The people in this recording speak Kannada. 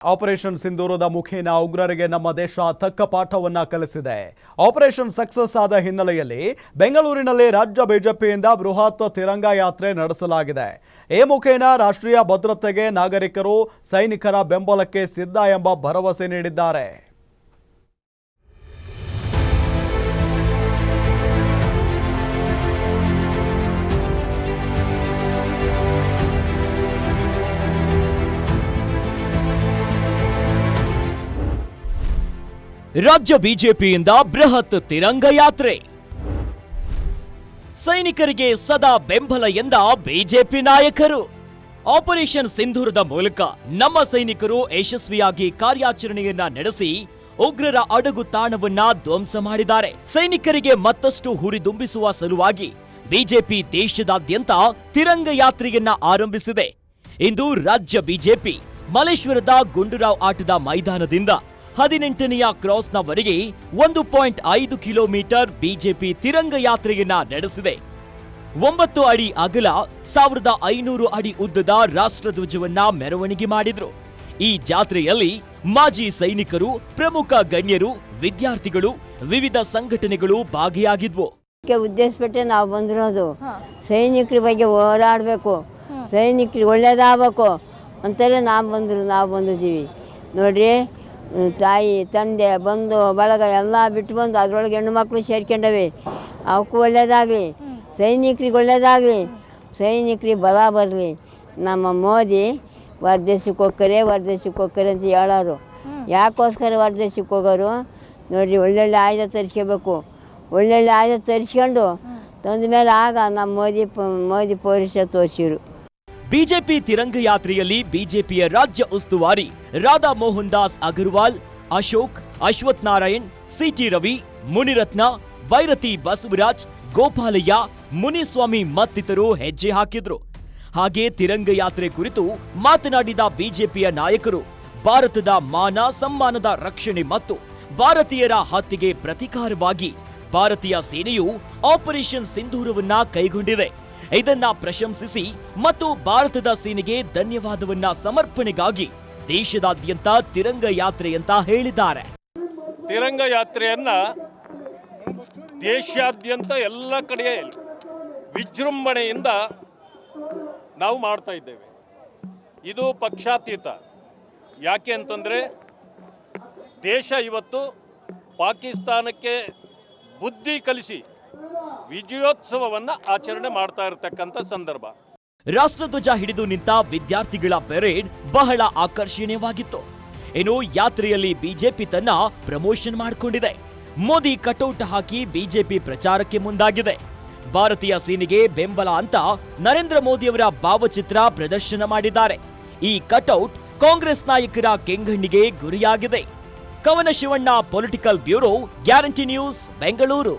ಆಪರೇಷನ್ ಸಿಂಧೂರದ ಮುಖೇನ ಉಗ್ರರಿಗೆ ನಮ್ಮ ದೇಶ ತಕ್ಕ ಪಾಠವನ್ನ ಕಲಿಸಿದೆ. ಆಪರೇಷನ್ ಸಕ್ಸಸ್ ಆದ ಹಿನ್ನೆಲೆಯಲ್ಲಿ ಬೆಂಗಳೂರಿನಲ್ಲಿ ರಾಜ್ಯ ಬಿಜೆಪಿಯಿಂದ ಬೃಹತ್ ತಿರಂಗ ಯಾತ್ರೆ ನಡೆಸಲಾಗಿದೆ. ಈ ಮುಖೇನ ರಾಷ್ಟ್ರೀಯ ಭದ್ರತೆಗೆ ನಾಗರಿಕರು ಸೈನಿಕರ ಬೆಂಬಲಕ್ಕೆ ಸಿದ್ಧ ಎಂಬ ಭರವಸೆ ನೀಡಿದ್ದಾರೆ. ರಾಜ್ಯ ಬಿಜೆಪಿಯಿಂದ ಬೃಹತ್ ತಿರಂಗ ಯಾತ್ರೆ. ಸೈನಿಕರಿಗೆ ಸದಾ ಬೆಂಬಲ ಎಂದ ಬಿಜೆಪಿ ನಾಯಕರು. ಆಪರೇಷನ್ ಸಿಂಧೂರದ ಮೂಲಕ ನಮ್ಮ ಸೈನಿಕರು ಯಶಸ್ವಿಯಾಗಿ ಕಾರ್ಯಾಚರಣೆಯನ್ನ ನಡೆಸಿ ಉಗ್ರರ ಅಡಗು ತಾಣವನ್ನ ಧ್ವಂಸ ಮಾಡಿದ್ದಾರೆ. ಸೈನಿಕರಿಗೆ ಮತ್ತಷ್ಟು ಹುರಿದುಂಬಿಸುವ ಸಲುವಾಗಿ ಬಿಜೆಪಿ ದೇಶದಾದ್ಯಂತ ತಿರಂಗ ಯಾತ್ರೆಯನ್ನ ಆರಂಭಿಸಿದೆ. ಇಂದು ರಾಜ್ಯ ಬಿಜೆಪಿ ಮಲ್ಲೇಶ್ವರದ ಗುಂಡೂರಾವ್ ಆಟದ ಮೈದಾನದಿಂದ 18ನೆಯ ಕ್ರಾಸ್ನವರೆಗೆ 1.5 ಕಿಲೋಮೀಟರ್ ಬಿಜೆಪಿ ತಿರಂಗ ಯಾತ್ರೆಯನ್ನ ನಡೆಸಿದೆ. 9 ಅಡಿ ಅಗಲ 1500 ಅಡಿ ಉದ್ದದ ರಾಷ್ಟ್ರಧ್ವಜವನ್ನ ಮೆರವಣಿಗೆ ಮಾಡಿದ್ರು. ಈ ಜಾತ್ರೆಯಲ್ಲಿ ಮಾಜಿ ಸೈನಿಕರು, ಪ್ರಮುಖ ಗಣ್ಯರು, ವಿದ್ಯಾರ್ಥಿಗಳು, ವಿವಿಧ ಸಂಘಟನೆಗಳು ಭಾಗಿಯಾಗಿದ್ವು. ಉದ್ದೇಶಪಟ್ಟೆ ನಾವು ಬಂದಿರೋದು ಸೈನಿಕರ ಬಗ್ಗೆ ಹೋರಾಡಬೇಕು, ಸೈನಿಕರಿಗೆ ಒಳ್ಳೇದಾಗಬೇಕು ಅಂತಲೇ ನಾವು ಬಂದಿದ್ದೀವಿ. ನೋಡ್ರಿ, ತಾಯಿ ತಂದೆ ಬಂಧು ಬಳಗ ಎಲ್ಲ ಬಿಟ್ಟು ಬಂದು ಅದರೊಳಗೆ ಹೆಣ್ಣು ಮಕ್ಕಳು ಸೇರ್ಕೊಂಡವೆ. ಅವಕ್ಕೂ ಒಳ್ಳೇದಾಗಲಿ, ಸೈನಿಕರಿಗೆ ಒಳ್ಳೇದಾಗಲಿ, ಸೈನಿಕರಿಗೆ ಬಲ ಬರಲಿ. ನಮ್ಮ ಮೋದಿ ಹೊರದೇಶಕ್ಕೆ ಹೋಗ್ತಾರೆ ಅಂತ ಹೇಳೋರು. ಯಾಕೋಸ್ಕರ ಹೊರದೇಶಕ್ಕೆ ಹೋಗೋರು? ನೋಡಿರಿ, ಒಳ್ಳೊಳ್ಳೆ ಆಯುಧ ತರಿಸ್ಕೋಬೇಕು. ಒಳ್ಳೊಳ್ಳೆ ಆಯುಧ ತರಿಸ್ಕೊಂಡು ತಂದ ಮೇಲೆ ಆಗ ನಮ್ಮ ಮೋದಿ ಪೌರುಷ ತೋರಿಸಿರು. ಬಿಜೆಪಿ ತಿರಂಗ ಯಾತ್ರೆಯಲ್ಲಿ ಬಿಜೆಪಿಯ ರಾಜ್ಯ ಉಸ್ತುವಾರಿ ರಾಧಾ ಮೋಹನ್ ದಾಸ್ ಅಗರ್ವಾಲ್, ಅಶೋಕ್, ಅಶ್ವಥ್ ನಾರಾಯಣ್, ಸಿಟಿ ರವಿ, ಮುನಿರತ್ನ, ಬೈರತಿ ಬಸವರಾಜ್, ಗೋಪಾಲಯ್ಯ, ಮುನಿಸ್ವಾಮಿ ಮತ್ತಿತರರು ಹೆಜ್ಜೆ ಹಾಕಿದ್ರು. ಹಾಗೆ ತಿರಂಗ ಯಾತ್ರೆ ಕುರಿತು ಮಾತನಾಡಿದ ಬಿಜೆಪಿಯ ನಾಯಕರು, ಭಾರತದ ಮಾನ ಸಮ್ಮಾನದ ರಕ್ಷಣೆ ಮತ್ತು ಭಾರತೀಯರ ಹತ್ಯೆಗೆ ಪ್ರತೀಕಾರವಾಗಿ ಭಾರತೀಯ ಸೇನೆಯು ಆಪರೇಷನ್ ಸಿಂಧೂರವನ್ನ ಕೈಗೊಂಡಿದೆ. ಇದನ್ನ ಪ್ರಶಂಸಿಸಿ ಮತ್ತು ಭಾರತದ ಸೇನೆಗೆ ಧನ್ಯವಾದವನ್ನ ಸಮರ್ಪಣೆಗಾಗಿ ದೇಶದಾದ್ಯಂತ ತಿರಂಗ ಯಾತ್ರೆ ಅಂತ ಹೇಳಿದ್ದಾರೆ. ತಿರಂಗ ಯಾತ್ರೆಯನ್ನ ದೇಶಾದ್ಯಂತ ಎಲ್ಲ ಕಡೆ ವಿಜೃಂಭಣೆಯಿಂದ ನಾವು ಮಾಡ್ತಾ ಇದ್ದೇವೆ. ಇದು ಪಕ್ಷಾತೀತ. ಯಾಕೆ ಅಂತಂದರೆ, ದೇಶ ಇವತ್ತು ಪಾಕಿಸ್ತಾನಕ್ಕೆ ಬುದ್ಧಿ ಕಲಿಸಿ ವಿಜಯೋತ್ಸವವನ್ನು ಆಚರಣೆ ಮಾಡ್ತಾ ಇರತಕ್ಕಂಥ ಸಂದರ್ಭ. ರಾಷ್ಟ್ರಧ್ವಜ ಹಿಡಿದು ನಿಂತ ವಿದ್ಯಾರ್ಥಿಗಳ ಪೆರೇಡ್ ಬಹಳ ಆಕರ್ಷಣೀಯವಾಗಿತ್ತು. ಇನ್ನು ಯಾತ್ರೆಯಲ್ಲಿ ಬಿಜೆಪಿ ತನ್ನ ಪ್ರಮೋಷನ್ ಮಾಡಿಕೊಂಡಿದೆ. ಮೋದಿ ಕಟೌಟ್ ಹಾಕಿ ಬಿಜೆಪಿ ಪ್ರಚಾರಕ್ಕೆ ಮುಂದಾಗಿದೆ. ಭಾರತೀಯ ಸೇನೆಗೆ ಬೆಂಬಲ ಅಂತ ನರೇಂದ್ರ ಮೋದಿಯವರ ಭಾವಚಿತ್ರ ಪ್ರದರ್ಶನ ಮಾಡಿದ್ದಾರೆ. ಈ ಕಟೌಟ್ ಕಾಂಗ್ರೆಸ್ ನಾಯಕರ ಕೆಂಗಣ್ಣಿಗೆ ಗುರಿಯಾಗಿದೆ. ಕವನ Shivanna, political bureau, guarantee news, Bengaluru.